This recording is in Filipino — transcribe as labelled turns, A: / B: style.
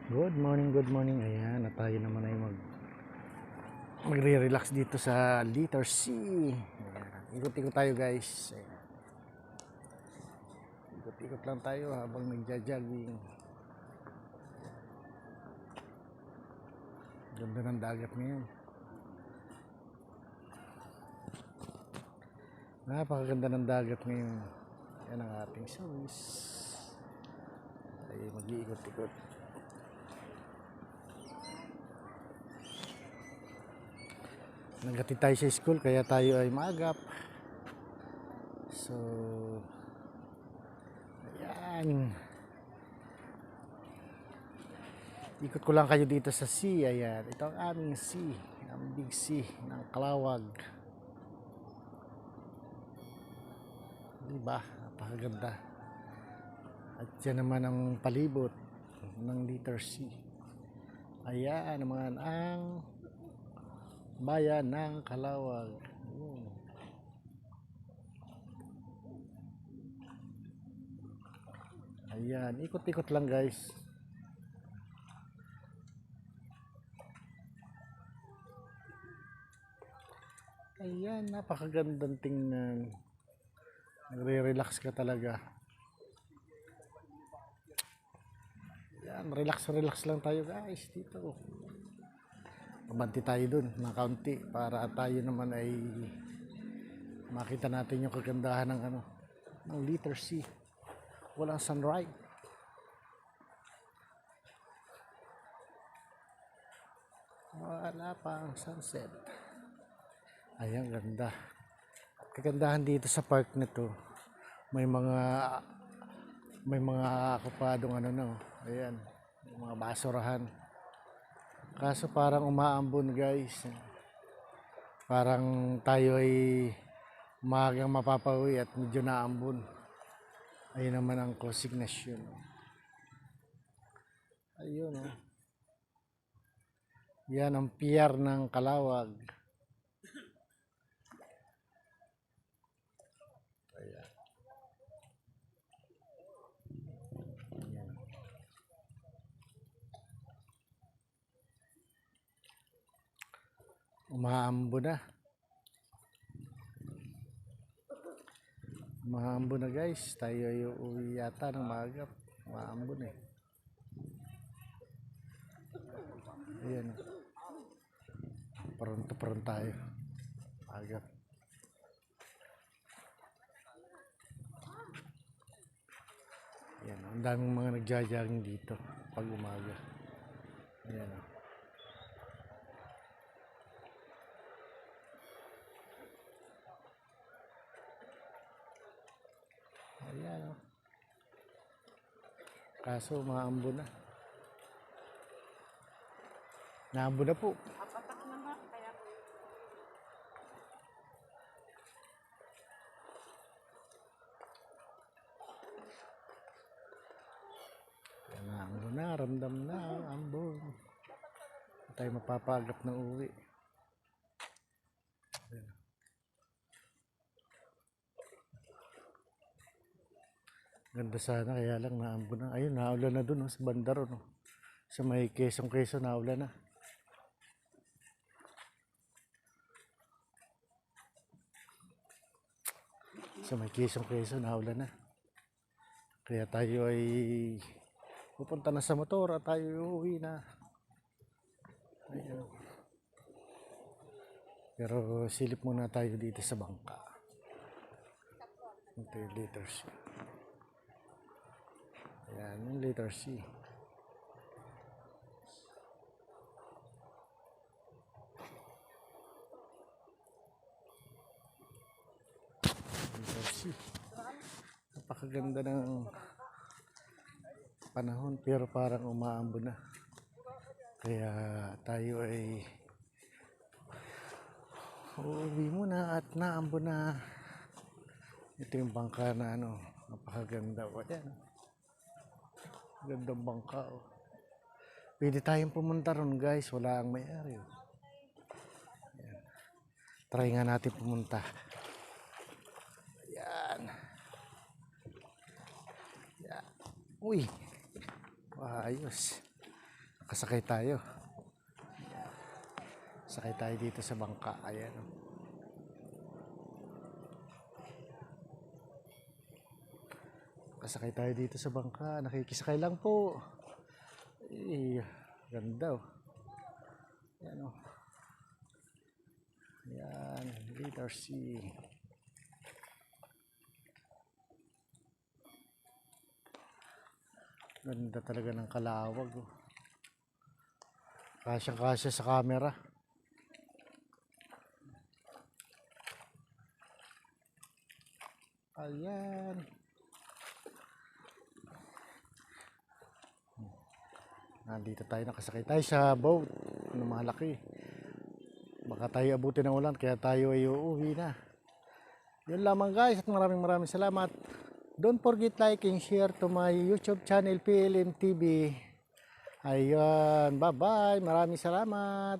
A: Good morning, good morning. Ayan, na tayo naman ay magre-relax dito sa Letter C. Ayan, ikot-ikot tayo guys. Ayan. Ikot-ikot lang tayo habang nagja-jogging. Ganda ng dagat ngayon. Napakaganda ng dagat ngayon. Yan ang ating service. Tayo mag-iikot-ikot. Naghatid tayo sa school kaya tayo ay maagap. So, ayan. Ikot ko lang kayo dito sa sea. Ayan, ito ang aming sea. Ang big sea ng Calawag. Diba? Napakaganda. At yan naman ang palibot ng Letter C. Ayan naman ang bayan ng Calawag. Ayan, ikot-ikot lang guys. Ayan, napakagandang tingnan. Nagre-relax ka talaga. Ayan, relax lang tayo guys dito. Mabanti tayo dun ng kaunti para tayo naman ay makita natin yung kagandahan ng Letter C. Walang sunrise. Wala pa ang sunset. Ayan, ganda. Kagandahan dito sa park na to, may mga akupadong ayan, mga basurahan. Kaso parang umaambon guys. Parang tayo ay umagang mapapauwi at medyo naambon. Ayun naman ang consignation. Ayun oh. Yan ang pier ng Calawag. Ayan. Ayan. Umaambon na. Umaambon na guys. Tayo ay uuwi yata ng maaga. Umaambon eh. Ayan. Paron tayo. Agap. Ayan. Ang daming mga nagja-jogging dito pag umaga. Ayan. Ayan. Kaso maambon na. Naambon na po.
B: Apatak na nga, kaya
A: Naambon na, ramdam na ang ambon. Hindi tayo mapapagap na uwi. Ayan. Ganda sana kaya lang naambon na. Ayun, naulan na dun sa bandaro no. Sa may Quezon naulan na. Sa may Quezon naulan na. Kaya tayo ay pupunta na sa motor at tayo uuwi na. Ayan. Pero silip muna tayo dito sa bangka. Ito yung Letter C. Ayan yung Letter C. Letter C. Napakaganda ng panahon pero parang umaambon na. Kaya tayo ay uuwi muna at naambon na. Ito yung bangka na napakaganda. Ayan. Gandang bangka oh. Pwede tayong pumunta ron guys, wala ang may-ari. Ayan. Try nga natin pumunta. Ayan. Ayan. Uy. Ayos. Kasakay tayo. Sakay tayo dito sa bangka. Ayan. Kasakay tayo dito sa bangka. Nakikisakay lang po. Eh, ganda oh. Ayan oh. Ayan, letter C. Ganda talaga ng kalawag oh. Kasyang-kasya sa camera. Ayan. Nandito tayo, nakasakay tayo sa boat na malaki. Baka tayo abutin ng ulan kaya tayo ay uuwi na. Yun lamang guys, at maraming salamat. Don't forget like and share to my YouTube channel PLM TV. Ayun, bye bye, maraming salamat.